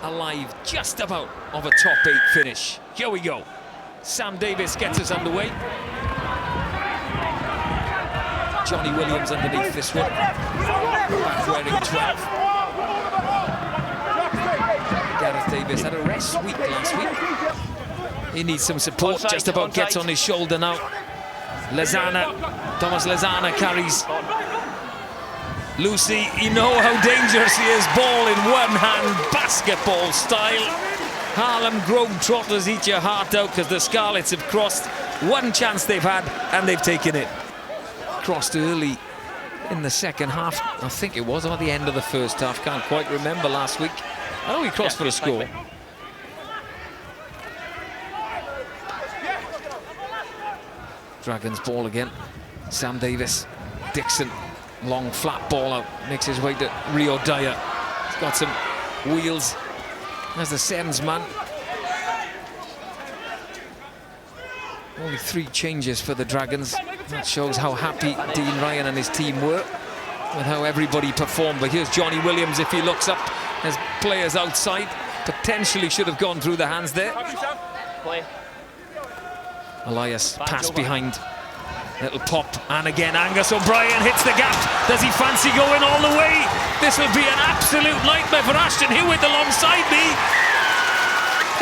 alive just about of a top 8 finish. Here we go. Sam Davis gets us underway. Johnny Williams underneath this one. Back wearing 12. Gareth Davis had a rest week last week. He needs some support, just about gets on his shoulder now. Thomas Lezana carries Lucy. You know how dangerous he is. Ball in one hand, basketball style. Harlem Globetrotters eat your heart out because the Scarlets have crossed. One chance they've had and they've taken it. Crossed early in the second half, I think it was, or the end of the first half. Can't quite remember last week. I know he crossed for a score. Dragons ball again. Sam Davis. Dixon. Long flat ball out. Makes his way to Rio Dyer. He's got some wheels as the Sens man. Only 3 changes for the Dragons. That shows how happy Dean Ryan and his team were with how everybody performed. But here's Johnny Williams. If he looks up, there's players outside. Potentially should have gone through the hands there. Elias pass behind. Little pop, and again Angus O'Brien hits the gap. Does he fancy going all the way? This will be an absolute nightmare for Ashton Hewitt alongside me.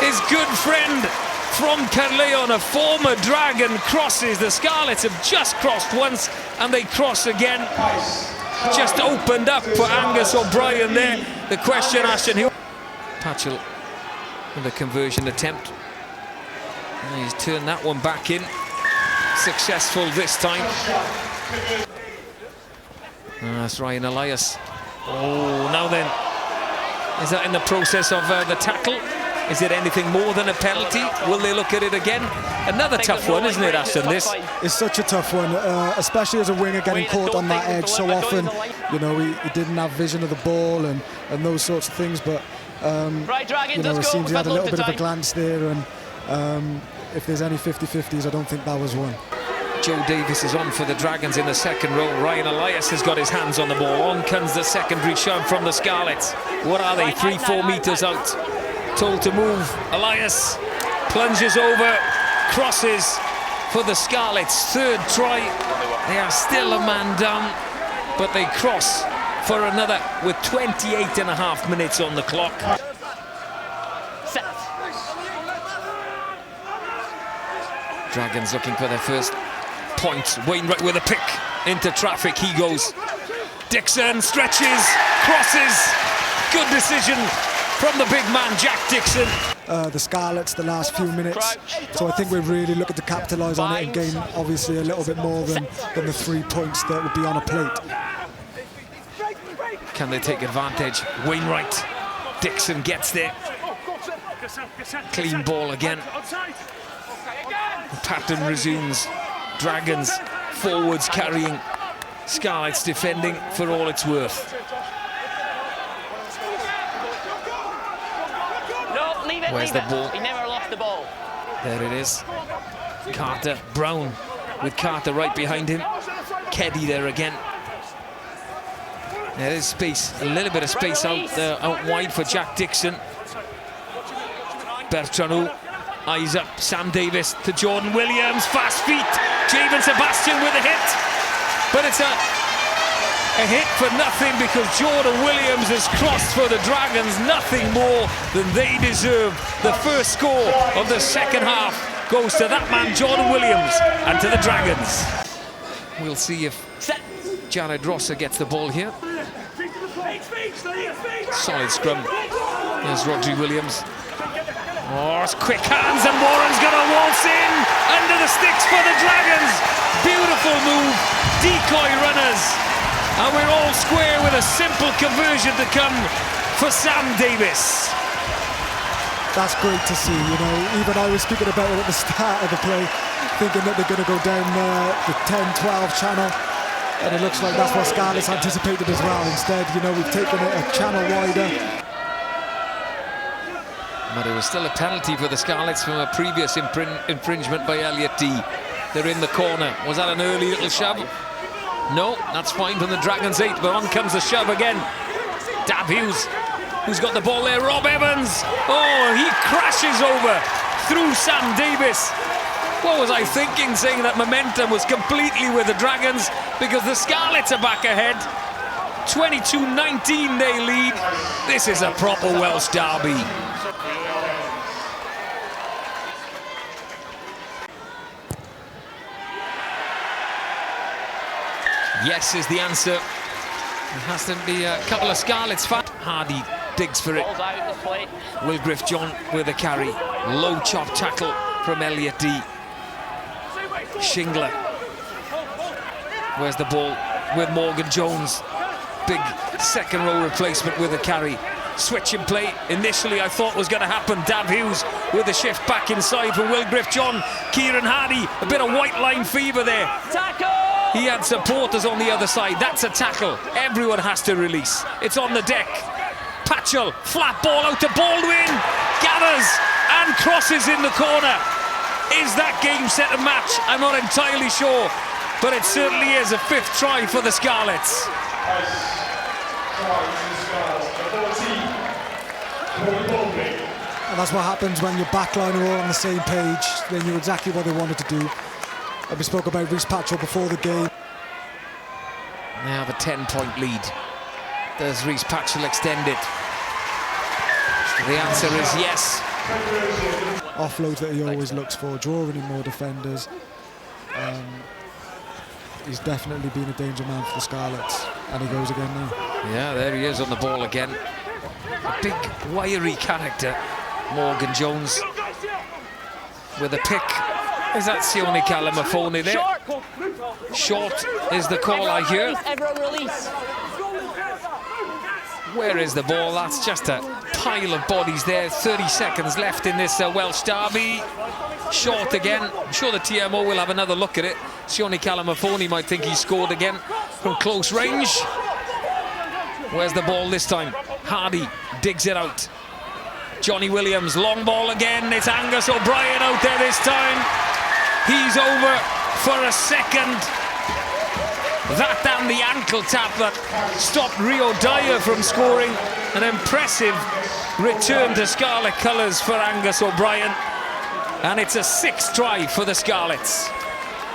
His good friend from Carleon, a former Dragon, crosses. The Scarlets have just crossed once and they cross again. Just opened up for Angus O'Brien there. The question, Ashton Hewitt. Patchell with a conversion attempt. And he's turned that one back in. Successful this time. That's Ryan Elias. Oh, now then. Is that in the process of the tackle? Is it anything more than a penalty? Will they look at it again? Another tough one, isn't it, Ashton, this? It's such a tough one, especially as a winger getting caught on that edge so often. You know, he didn't have vision of the ball and those sorts of things, but, you know, it seems he had a little bit of a glance there, and if there's any 50-50s, I don't think that was one. Joe Davis is on for the Dragons in the second row. Ryan Elias has got his hands on the ball. On comes the secondary shove from the Scarlets. What are they? 3-4 metres out. Told to move. Elias plunges over, crosses for the Scarlets. Third try. They are still a man down, but they cross for another with 28.5 minutes on the clock. Dragons looking for their first point. Wainwright with a pick into traffic. He goes. Dixon stretches, crosses. Good decision from the big man, Jack Dixon. The Scarlets the last few minutes. So I think we're really looking to capitalise on it and gain obviously a little bit more than the 3 points that would be on a plate. Can they take advantage? Wainwright. Dixon gets there. Clean ball again. The pattern resumes. Dragons forwards carrying, Scarlets defending for all it's worth. No, leave it, where's the ball? He never lost the ball. There it is. Carter, Brown with Carter right behind him. Keddy there again. There is space, a little bit of space out wide for Jack Dixon. Bertrand eyes up. Sam Davis to Jordan Williams. Fast feet. Javen Sebastian with a hit. But it's a hit for nothing because Jordan Williams has crossed for the Dragons. Nothing more than they deserve. The first score of the second half goes to that man, Jordan Williams, and to the Dragons. We'll see if Jared Rosser gets the ball here. Solid scrum. There's Rodri Williams. Oh, it's quick hands and Warren's going to waltz in under the sticks for the Dragons. Beautiful move, decoy runners. And we're all square with a simple conversion to come for Sam Davis. That's great to see, you know. Even I was speaking about it at the start of the play, thinking that they're going to go down the 10-12 channel. And it looks like that's what Scarlets anticipated as well. Instead, you know, we've taken it a channel wider. But it was still a penalty for the Scarlets from a previous infringement by Elliot D. They're in the corner. Was that an early little shove? No, that's fine from the Dragons 8, but on comes the shove again. Dab Hughes Who's got the ball there? Rob Evans. Oh, he crashes over through Sam Davis. What was I thinking, saying that momentum was completely with the Dragons, because the Scarlets are back ahead. 22-19 they lead. This is a proper Welsh derby. Yes is the answer. There has to be a couple of Scarlets fans. Hardy digs for it. Will Griff-John with a carry. Low chop tackle from Elliot D. Shingler. Where's the ball with Morgan Jones? Big second row replacement with a carry. Switch in play. Initially I thought was going to happen. Dav Hughes with a shift back inside from Will Griff-John. Kieran Hardy, a bit of white line fever there. Tackle! He had supporters on the other side. That's a tackle. Everyone has to release. It's on the deck. Patchell, flat ball out to Baldwin. Gathers and crosses in the corner. Is that game, set and match? I'm not entirely sure, but it certainly is a fifth try for the Scarlets. And that's what happens when your backline are all on the same page. They knew exactly what they wanted to do. And we spoke about Rhys Patchell before the game. Now the 10-point lead. Does Rhys Patchell extend it? The answer is yes. Offloads that he always looks for, drawing in more defenders. He's definitely been a danger man for the Scarlets. And he goes again now. Yeah, there he is on the ball again. A big, wiry character, Morgan Jones. With a pick. Is that Sione Kalamafoni there? Short is the call I hear. Everyone release. Where is the ball? That's just a pile of bodies there. 30 seconds left in this Welsh derby. Short again. I'm sure the TMO will have another look at it. Sione Kalamafoni might think he scored again from close range. Where's the ball this time? Hardy digs it out. Johnny Williams, long ball again. It's Angus O'Brien out there this time. He's over for a second. That and the ankle tap that stopped Rio Dyer from scoring. An impressive return to Scarlet colours for Angus O'Brien. And it's a sixth try for the Scarlets.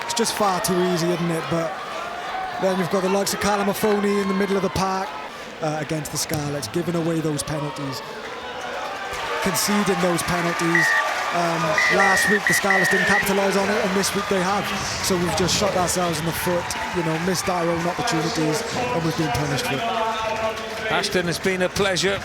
It's just far too easy, isn't it? But then you've got the likes of Kalamafoni in the middle of the park against the Scarlets, giving away those penalties, conceding those penalties. Last week the Scarlets didn't capitalise on it, and this week they have. So we've just shot ourselves in the foot, you know, missed our own opportunities, and we've been punished for it. Ashton, it's been a pleasure.